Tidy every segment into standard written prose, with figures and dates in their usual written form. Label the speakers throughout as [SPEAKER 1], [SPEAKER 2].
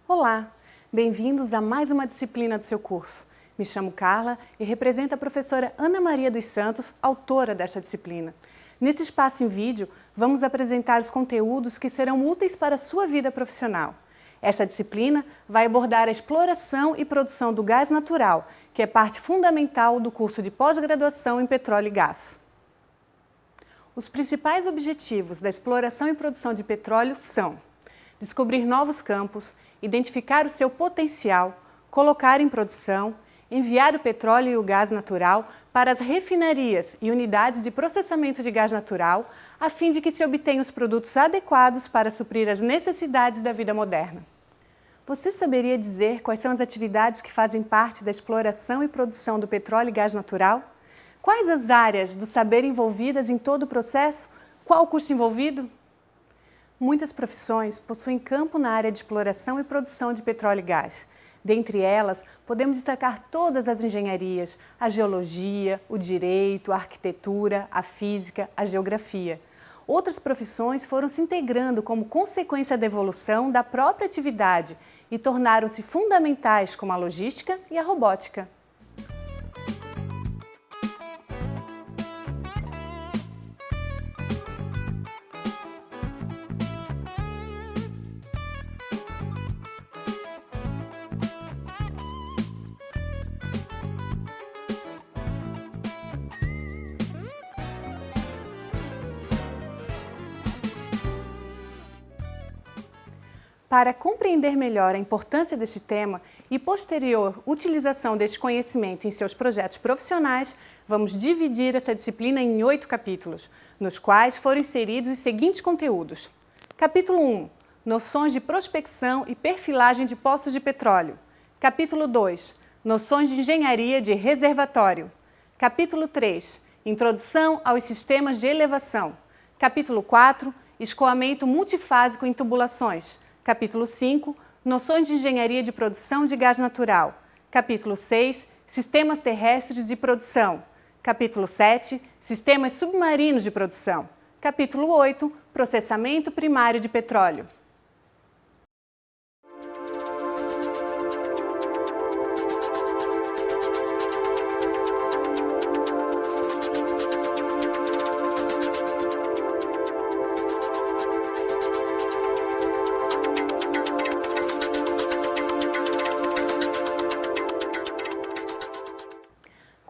[SPEAKER 1] Olá, bem-vindos a mais uma disciplina do seu curso. Me chamo Carla e represento a professora Ana Maria dos Santos, autora desta disciplina. Nesse espaço em vídeo, vamos apresentar os conteúdos que serão úteis para a sua vida profissional. Esta disciplina vai abordar a exploração e produção do gás natural, que é parte fundamental do curso de pós-graduação em petróleo e gás. Os principais objetivos da exploração e produção de petróleo são descobrir novos campos, identificar o seu potencial, colocar em produção, enviar o petróleo e o gás natural para as refinarias e unidades de processamento de gás natural, a fim de que se obtenham os produtos adequados para suprir as necessidades da vida moderna. Você saberia dizer quais são as atividades que fazem parte da exploração e produção do petróleo e gás natural? Quais as áreas do saber envolvidas em todo o processo? Qual o custo envolvido? Muitas profissões possuem campo na área de exploração e produção de petróleo e gás. Dentre elas, podemos destacar todas as engenharias, a geologia, o direito, a arquitetura, a física, a geografia. Outras profissões foram se integrando como consequência da evolução da própria atividade e tornaram-se fundamentais, como a logística e a robótica. Para compreender melhor a importância deste tema e posterior utilização deste conhecimento em seus projetos profissionais, vamos dividir essa disciplina em 8 capítulos, nos quais foram inseridos os seguintes conteúdos. Capítulo 1. Noções de prospecção e perfilagem de poços de petróleo. Capítulo 2. Noções de engenharia de reservatório. Capítulo 3. Introdução aos sistemas de elevação. Capítulo 4. Escoamento multifásico em tubulações. Capítulo 5, Noções de engenharia de produção de gás natural. Capítulo 6, Sistemas terrestres de produção. Capítulo 7, Sistemas submarinos de produção. Capítulo 8, Processamento primário de petróleo.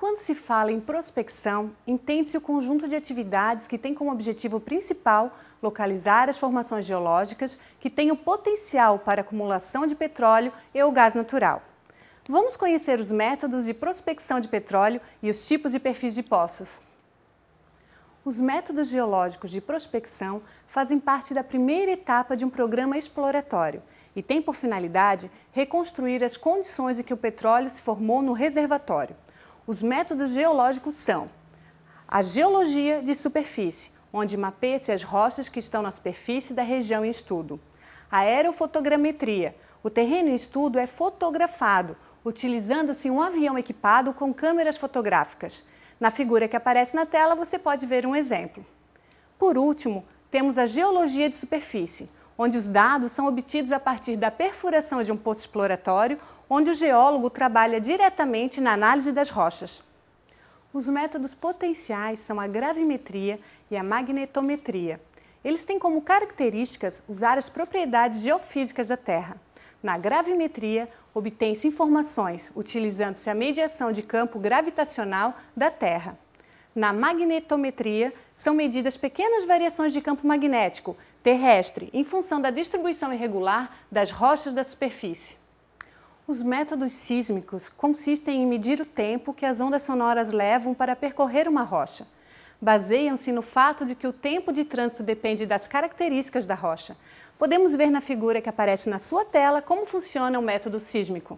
[SPEAKER 1] Quando se fala em prospecção, entende-se o conjunto de atividades que tem como objetivo principal localizar as formações geológicas que têm o potencial para acumulação de petróleo e o gás natural. Vamos conhecer os métodos de prospecção de petróleo e os tipos de perfis de poços. Os métodos geológicos de prospecção fazem parte da primeira etapa de um programa exploratório e têm por finalidade reconstruir as condições em que o petróleo se formou no reservatório. Os métodos geológicos são a geologia de superfície, onde mapeia-se as rochas que estão na superfície da região em estudo. A aerofotogrametria, o terreno em estudo é fotografado, utilizando-se um avião equipado com câmeras fotográficas. Na figura que aparece na tela, você pode ver um exemplo. Por último, temos a geologia de superfície, onde os dados são obtidos a partir da perfuração de um poço exploratório, onde o geólogo trabalha diretamente na análise das rochas. Os métodos potenciais são a gravimetria e a magnetometria. Eles têm como características usar as propriedades geofísicas da Terra. Na gravimetria, obtém-se informações utilizando-se a mediação de campo gravitacional da Terra. Na magnetometria, são medidas pequenas variações de campo magnético terrestre em função da distribuição irregular das rochas da superfície. Os métodos sísmicos consistem em medir o tempo que as ondas sonoras levam para percorrer uma rocha. Baseiam-se no fato de que o tempo de trânsito depende das características da rocha. Podemos ver na figura que aparece na sua tela como funciona o método sísmico.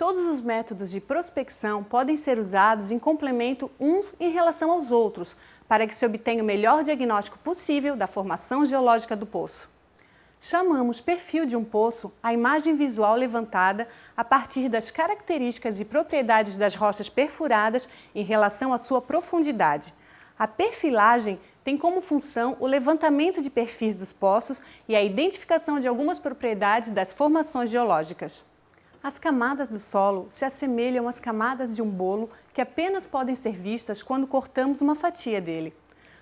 [SPEAKER 1] todos os métodos de prospecção podem ser usados em complemento uns em relação aos outros, para que se obtenha o melhor diagnóstico possível da formação geológica do poço. Chamamos perfil de um poço a imagem visual levantada a partir das características e propriedades das rochas perfuradas em relação à sua profundidade. A perfilagem tem como função o levantamento de perfis dos poços e a identificação de algumas propriedades das formações geológicas. As camadas do solo se assemelham às camadas de um bolo que apenas podem ser vistas quando cortamos uma fatia dele.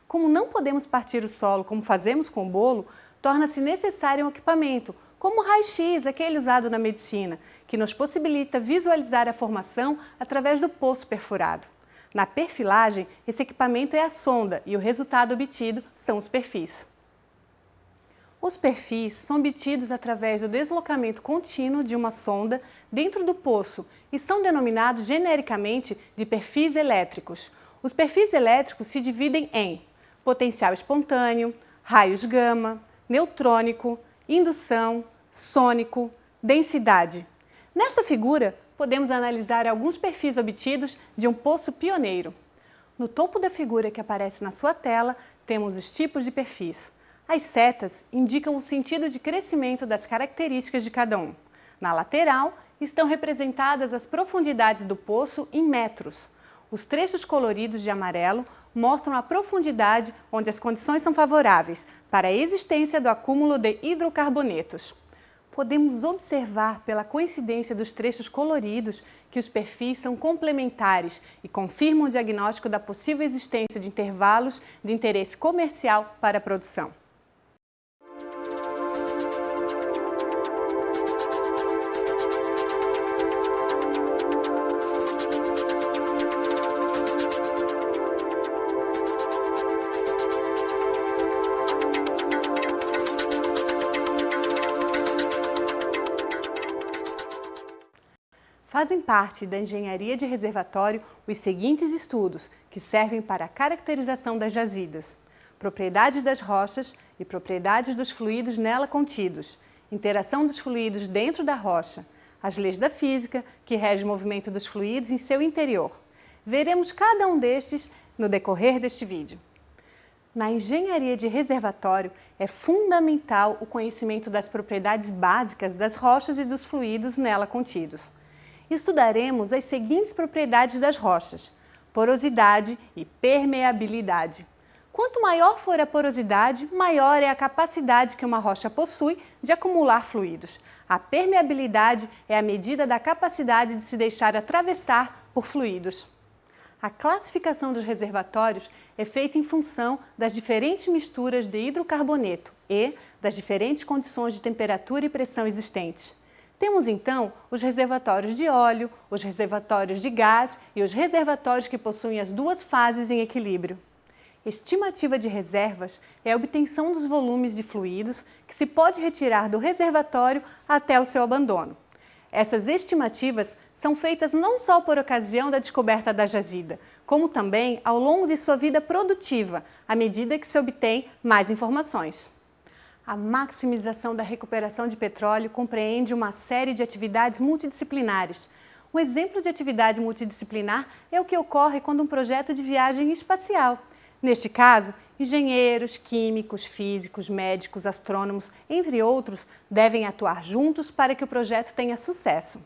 [SPEAKER 1] Como não podemos partir o solo como fazemos com o bolo, torna-se necessário um equipamento, como o raio-x, aquele usado na medicina, que nos possibilita visualizar a formação através do poço perfurado. Na perfilagem, esse equipamento é a sonda e o resultado obtido são os perfis. Os perfis são obtidos através do deslocamento contínuo de uma sonda dentro do poço e são denominados genericamente de perfis elétricos. Os perfis elétricos se dividem em potencial espontâneo, raios gama, neutrônico, indução, sônico, densidade. Nesta figura, podemos analisar alguns perfis obtidos de um poço pioneiro. No topo da figura que aparece na sua tela, temos os tipos de perfis. As setas indicam o sentido de crescimento das características de cada um. Na lateral, estão representadas as profundidades do poço em metros. Os trechos coloridos de amarelo mostram a profundidade onde as condições são favoráveis para a existência do acúmulo de hidrocarbonetos. Podemos observar pela coincidência dos trechos coloridos que os perfis são complementares e confirmam o diagnóstico da possível existência de intervalos de interesse comercial para a produção. Fazem parte da engenharia de reservatório os seguintes estudos, que servem para a caracterização das jazidas: propriedades das rochas e propriedades dos fluidos nela contidos, interação dos fluidos dentro da rocha, as leis da física, que regem o movimento dos fluidos em seu interior. Veremos cada um destes no decorrer deste vídeo. Na engenharia de reservatório, é fundamental o conhecimento das propriedades básicas das rochas e dos fluidos nela contidos. Estudaremos as seguintes propriedades das rochas: porosidade e permeabilidade. Quanto maior for a porosidade, maior é a capacidade que uma rocha possui de acumular fluidos. A permeabilidade é a medida da capacidade de se deixar atravessar por fluidos. A classificação dos reservatórios é feita em função das diferentes misturas de hidrocarboneto e das diferentes condições de temperatura e pressão existentes. Temos então os reservatórios de óleo, os reservatórios de gás e os reservatórios que possuem as duas fases em equilíbrio. Estimativa de reservas é a obtenção dos volumes de fluidos que se pode retirar do reservatório até o seu abandono. Essas estimativas são feitas não só por ocasião da descoberta da jazida, como também ao longo de sua vida produtiva, à medida que se obtém mais informações. A maximização da recuperação de petróleo compreende uma série de atividades multidisciplinares. Um exemplo de atividade multidisciplinar é o que ocorre quando um projeto de viagem espacial. Neste caso, engenheiros, químicos, físicos, médicos, astrônomos, entre outros, devem atuar juntos para que o projeto tenha sucesso.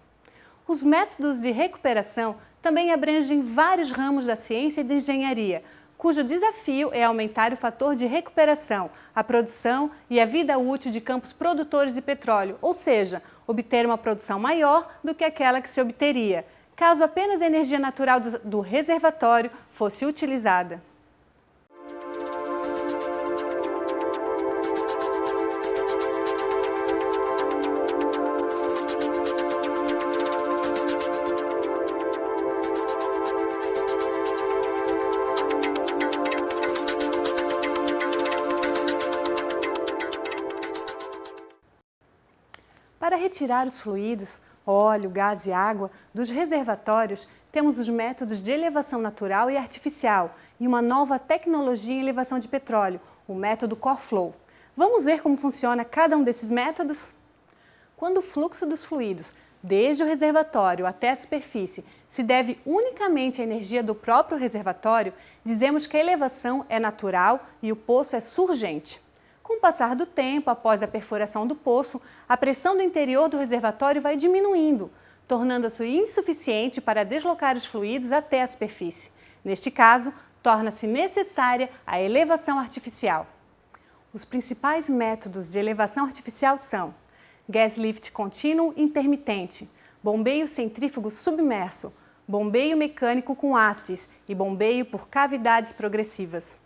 [SPEAKER 1] Os métodos de recuperação também abrangem vários ramos da ciência e da engenharia, cujo desafio é aumentar o fator de recuperação, a produção e a vida útil de campos produtores de petróleo, ou seja, obter uma produção maior do que aquela que se obteria, caso apenas a energia natural do reservatório fosse utilizada. Para retirar os fluidos, óleo, gás e água, dos reservatórios, temos os métodos de elevação natural e artificial e uma nova tecnologia em elevação de petróleo, o método Core Flow. Vamos ver como funciona cada um desses métodos? Quando o fluxo dos fluidos desde o reservatório até a superfície, se deve unicamente à energia do próprio reservatório, dizemos que a elevação é natural e o poço é surgente. Com o passar do tempo, após a perfuração do poço, a pressão do interior do reservatório vai diminuindo, tornando-se insuficiente para deslocar os fluidos até a superfície. Neste caso, torna-se necessária a elevação artificial. Os principais métodos de elevação artificial são gas lift contínuo intermitente, bombeio centrífugo submerso, bombeio mecânico com hastes e bombeio por cavidades progressivas.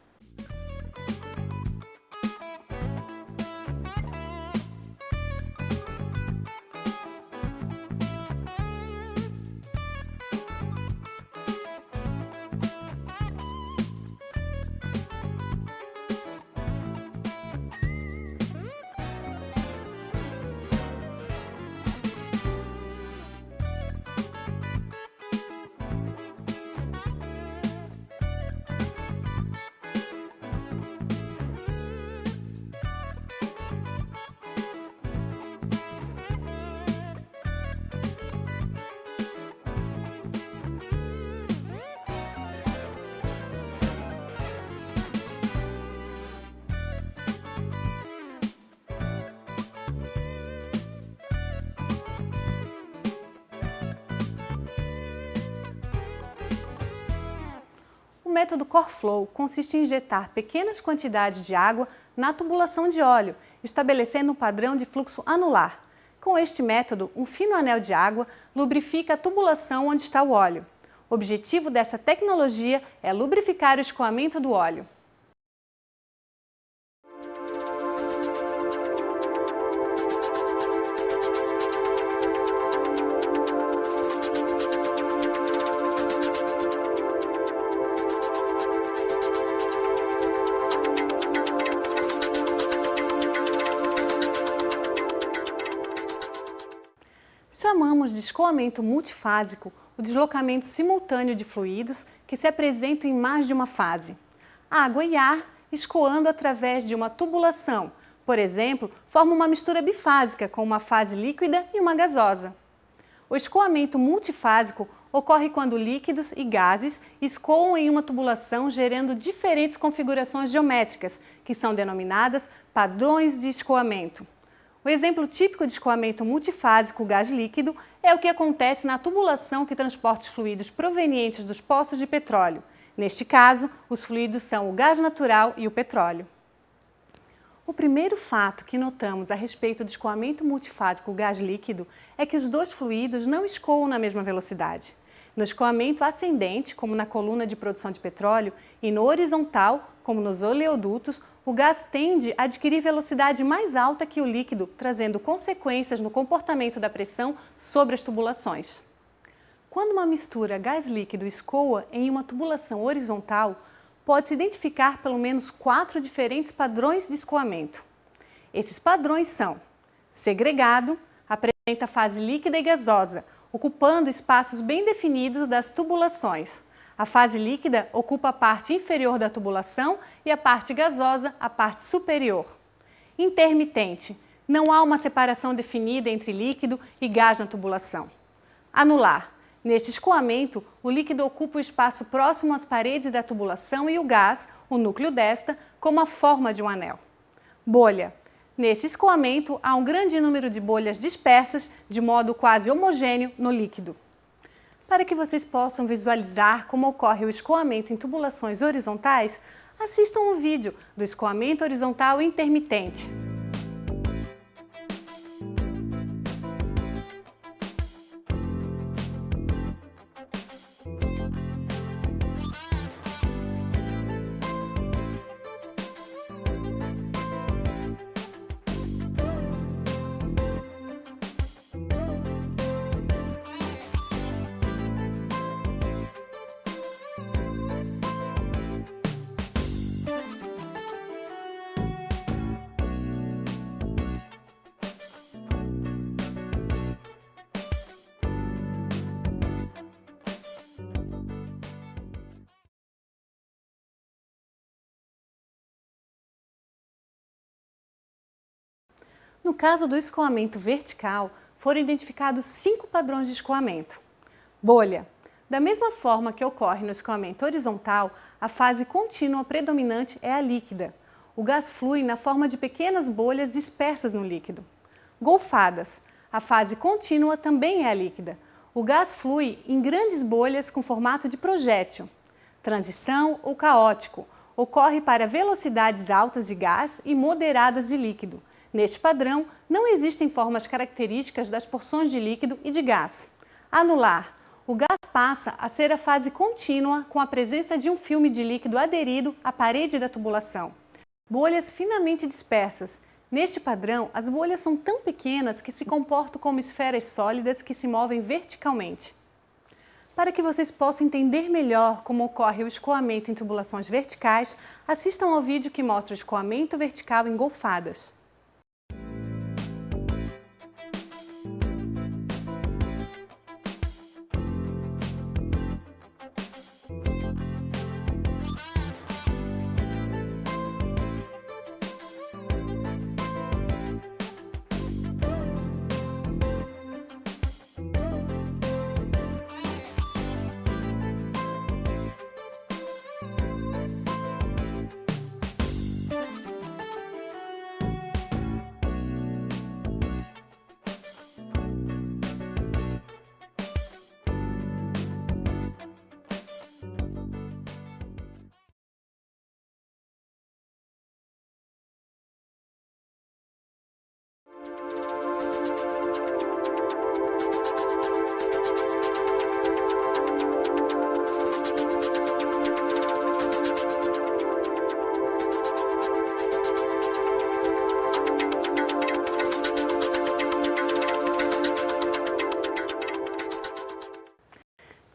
[SPEAKER 1] O método Core Flow consiste em injetar pequenas quantidades de água na tubulação de óleo, estabelecendo um padrão de fluxo anular. Com este método, um fino anel de água lubrifica a tubulação onde está o óleo. O objetivo desta tecnologia é lubrificar o escoamento do óleo. Chamamos de escoamento multifásico o deslocamento simultâneo de fluidos que se apresentam em mais de uma fase. Água e ar escoando através de uma tubulação, por exemplo, forma uma mistura bifásica com uma fase líquida e uma gasosa. O escoamento multifásico ocorre quando líquidos e gases escoam em uma tubulação gerando diferentes configurações geométricas, que são denominadas padrões de escoamento. O exemplo típico de escoamento multifásico gás líquido é o que acontece na tubulação que transporta os fluidos provenientes dos poços de petróleo. Neste caso, os fluidos são o gás natural e o petróleo. O primeiro fato que notamos a respeito do escoamento multifásico gás líquido é que os dois fluidos não escoam na mesma velocidade. No escoamento ascendente, como na coluna de produção de petróleo, e no horizontal, como nos oleodutos, o gás tende a adquirir velocidade mais alta que o líquido, trazendo consequências no comportamento da pressão sobre as tubulações. Quando uma mistura gás-líquido escoa em uma tubulação horizontal, pode-se identificar pelo menos 4 diferentes padrões de escoamento. Esses padrões são: segregado, apresenta fase líquida e gasosa, ocupando espaços bem definidos das tubulações. A fase líquida ocupa a parte inferior da tubulação e a parte gasosa a parte superior. Intermitente. Não há uma separação definida entre líquido e gás na tubulação. Anular. Neste escoamento, o líquido ocupa o espaço próximo às paredes da tubulação e o gás, o núcleo desta, como a forma de um anel. Bolha. Nesse escoamento, há um grande número de bolhas dispersas, de modo quase homogêneo, no líquido. Para que vocês possam visualizar como ocorre o escoamento em tubulações horizontais, assistam um vídeo do escoamento horizontal intermitente. No caso do escoamento vertical, foram identificados 5 padrões de escoamento. Bolha. Da mesma forma que ocorre no escoamento horizontal, a fase contínua predominante é a líquida. O gás flui na forma de pequenas bolhas dispersas no líquido. Golfadas. A fase contínua também é a líquida. O gás flui em grandes bolhas com formato de projétil. Transição ou caótico. Ocorre para velocidades altas de gás e moderadas de líquido. Neste padrão, não existem formas características das porções de líquido e de gás. Anular. O gás passa a ser a fase contínua com a presença de um filme de líquido aderido à parede da tubulação. Bolhas finamente dispersas. Neste padrão, as bolhas são tão pequenas que se comportam como esferas sólidas que se movem verticalmente. Para que vocês possam entender melhor como ocorre o escoamento em tubulações verticais, assistam ao vídeo que mostra o escoamento vertical em golfadas.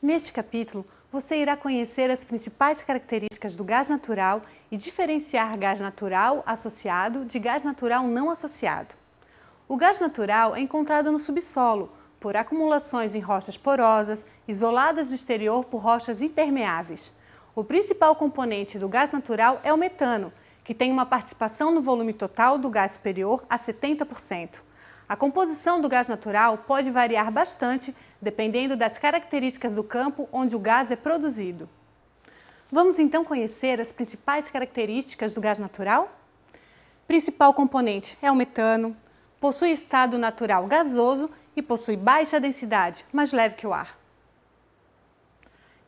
[SPEAKER 1] Neste capítulo, você irá conhecer as principais características do gás natural e diferenciar gás natural associado de gás natural não associado. O gás natural é encontrado no subsolo, por acumulações em rochas porosas, isoladas do exterior por rochas impermeáveis. O principal componente do gás natural é o metano, que tem uma participação no volume total do gás superior a 70%. A composição do gás natural pode variar bastante, dependendo das características do campo onde o gás é produzido. Vamos então conhecer as principais características do gás natural? Principal componente é o metano, possui estado natural gasoso e possui baixa densidade, mais leve que o ar.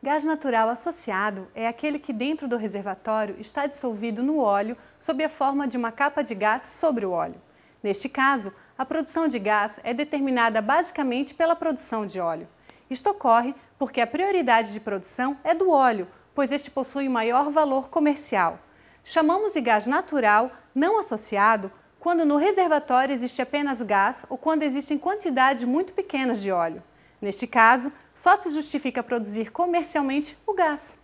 [SPEAKER 1] Gás natural associado é aquele que dentro do reservatório está dissolvido no óleo sob a forma de uma capa de gás sobre o óleo. Neste caso, a produção de gás é determinada basicamente pela produção de óleo. Isto ocorre porque a prioridade de produção é do óleo, pois este possui maior valor comercial. Chamamos de gás natural não associado quando no reservatório existe apenas gás ou quando existem quantidades muito pequenas de óleo. Neste caso, só se justifica produzir comercialmente o gás.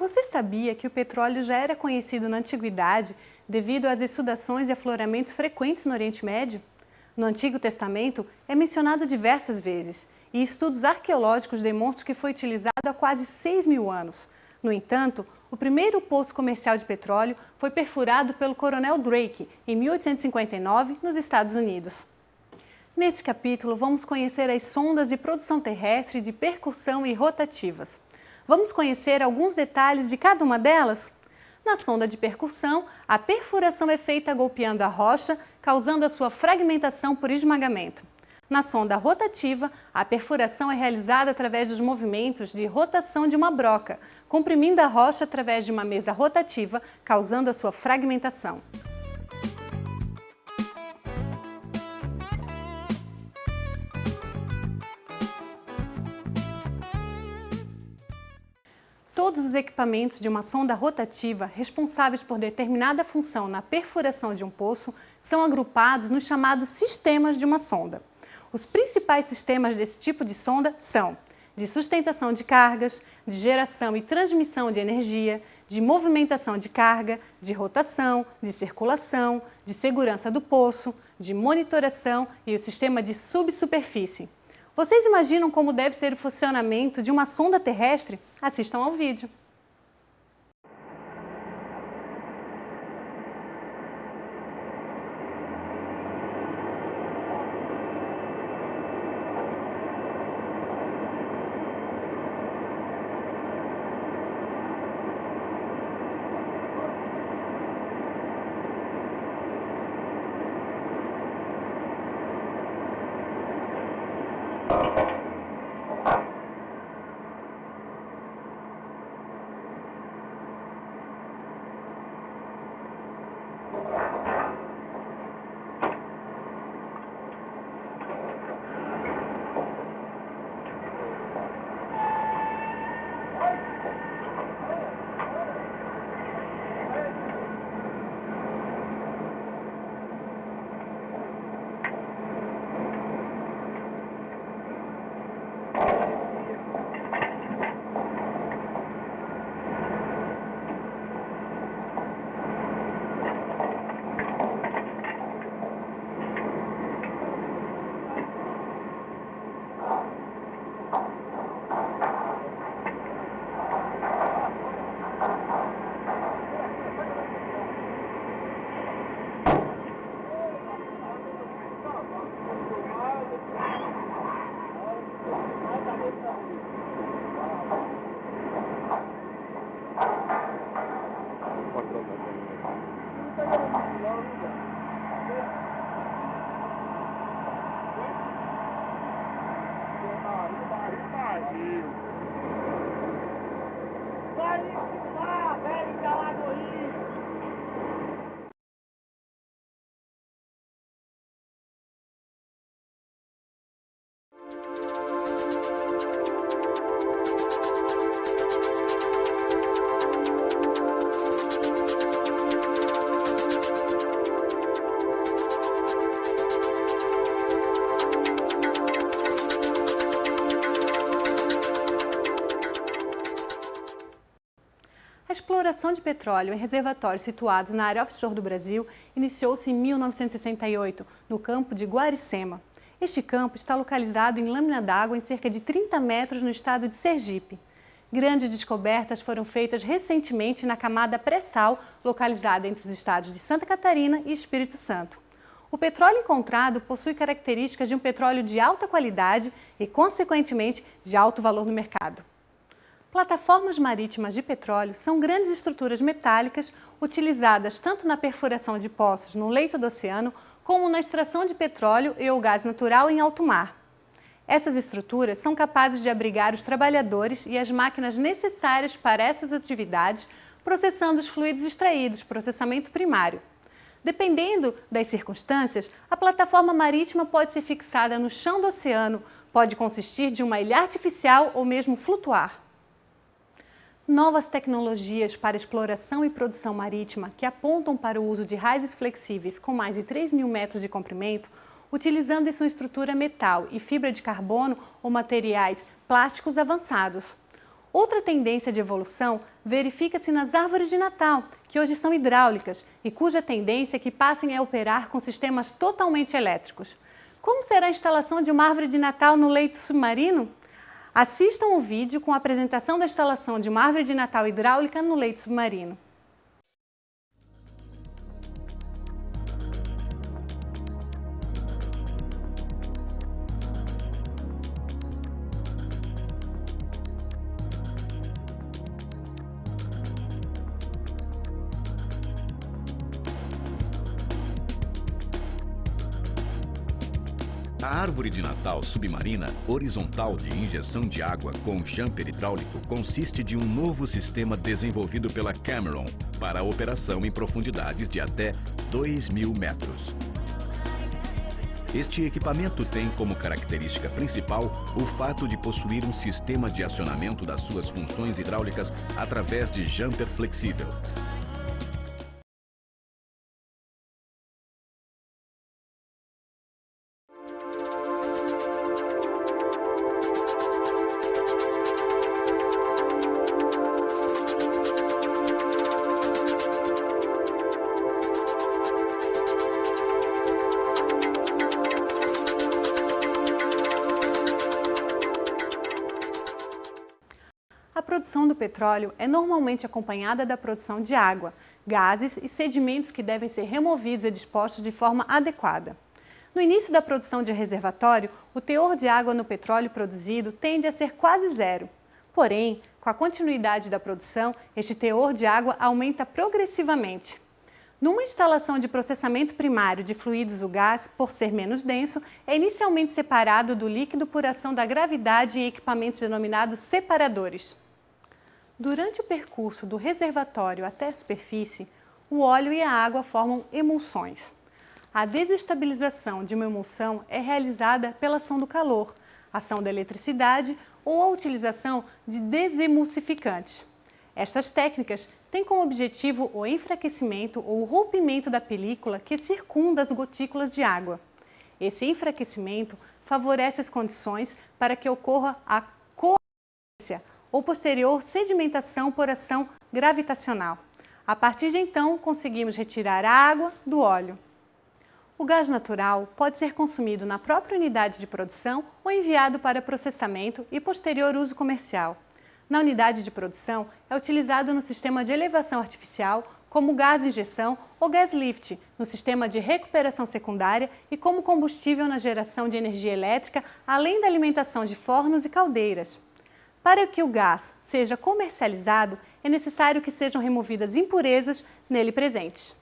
[SPEAKER 1] Você sabia que o petróleo já era conhecido na antiguidade devido às exudações e afloramentos frequentes no Oriente Médio? No Antigo Testamento é mencionado diversas vezes e estudos arqueológicos demonstram que foi utilizado há quase 6.000 anos. No entanto, o primeiro poço comercial de petróleo foi perfurado pelo coronel Drake em 1859 nos Estados Unidos. Neste capítulo, vamos conhecer as sondas de produção terrestre de percussão e rotativas. Vamos conhecer alguns detalhes de cada uma delas? Na sonda de percussão, a perfuração é feita golpeando a rocha, causando a sua fragmentação por esmagamento. Na sonda rotativa, a perfuração é realizada através dos movimentos de rotação de uma broca, comprimindo a rocha através de uma mesa rotativa, causando a sua fragmentação. todos os equipamentos de uma sonda rotativa responsáveis por determinada função na perfuração de um poço são agrupados nos chamados sistemas de uma sonda. Os principais sistemas desse tipo de sonda são de sustentação de cargas, de geração e transmissão de energia, de movimentação de carga, de rotação, de circulação, de segurança do poço, de monitoração e o sistema de subsuperfície. Vocês imaginam como deve ser o funcionamento de uma sonda terrestre? Assistam ao vídeo. A exploração de petróleo em reservatórios situados na área offshore do Brasil iniciou-se em 1968, no campo de Guaricema. Este campo está localizado em lâmina d'água em cerca de 30 metros no estado de Sergipe. Grandes descobertas foram feitas recentemente na camada pré-sal, localizada entre os estados de Santa Catarina e Espírito Santo. O petróleo encontrado possui características de um petróleo de alta qualidade e, consequentemente, de alto valor no mercado. Plataformas marítimas de petróleo são grandes estruturas metálicas utilizadas tanto na perfuração de poços no leito do oceano, como na extração de petróleo e ou gás natural em alto mar. Essas estruturas são capazes de abrigar os trabalhadores e as máquinas necessárias para essas atividades, processando os fluidos extraídos, processamento primário. Dependendo das circunstâncias, a plataforma marítima pode ser fixada no chão do oceano, pode consistir de uma ilha artificial ou mesmo flutuar. Novas tecnologias para exploração e produção marítima que apontam para o uso de raízes flexíveis com mais de 3.000 metros de comprimento, utilizando em sua estrutura metal e fibra de carbono ou materiais plásticos avançados. Outra tendência de evolução verifica-se nas árvores de Natal, que hoje são hidráulicas e cuja tendência é que passem a operar com sistemas totalmente elétricos. Como será a instalação de uma árvore de Natal no leito submarino? Assistam o vídeo com a apresentação da instalação de uma árvore de Natal hidráulica no leito submarino.
[SPEAKER 2] A árvore de Natal submarina horizontal de injeção de água com jumper hidráulico consiste de um novo sistema desenvolvido pela Cameron para a operação em profundidades de até 2.000 metros. Este equipamento tem como característica principal o fato de possuir um sistema de acionamento das suas funções hidráulicas através de jumper flexível.
[SPEAKER 1] A produção do petróleo é normalmente acompanhada da produção de água, gases e sedimentos que devem ser removidos e dispostos de forma adequada. No início da produção de reservatório, o teor de água no petróleo produzido tende a ser quase zero. Porém, com a continuidade da produção, este teor de água aumenta progressivamente. Numa instalação de processamento primário de fluidos, o gás, por ser menos denso, é inicialmente separado do líquido por ação da gravidade em equipamentos denominados separadores. Durante o percurso do reservatório até a superfície, o óleo e a água formam emulsões. A desestabilização de uma emulsão é realizada pela ação do calor, ação da eletricidade ou a utilização de desemulsificantes. Estas técnicas têm como objetivo o enfraquecimento ou rompimento da película que circunda as gotículas de água. Esse enfraquecimento favorece as condições para que ocorra a coagulação ou posterior sedimentação por ação gravitacional. A partir de então, conseguimos retirar a água do óleo. O gás natural pode ser consumido na própria unidade de produção ou enviado para processamento e posterior uso comercial. Na unidade de produção, é utilizado no sistema de elevação artificial, como gás injeção ou gás lift, no sistema de recuperação secundária e como combustível na geração de energia elétrica, além da alimentação de fornos e caldeiras. Para que o gás seja comercializado, é necessário que sejam removidas impurezas nele presentes.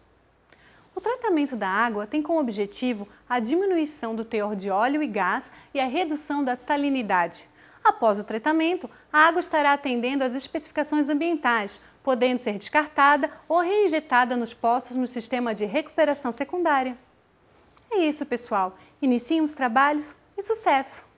[SPEAKER 1] O tratamento da água tem como objetivo a diminuição do teor de óleo e gás e a redução da salinidade. Após o tratamento, a água estará atendendo às especificações ambientais, podendo ser descartada ou reinjetada nos poços no sistema de recuperação secundária. É isso, pessoal. Iniciem os trabalhos e sucesso!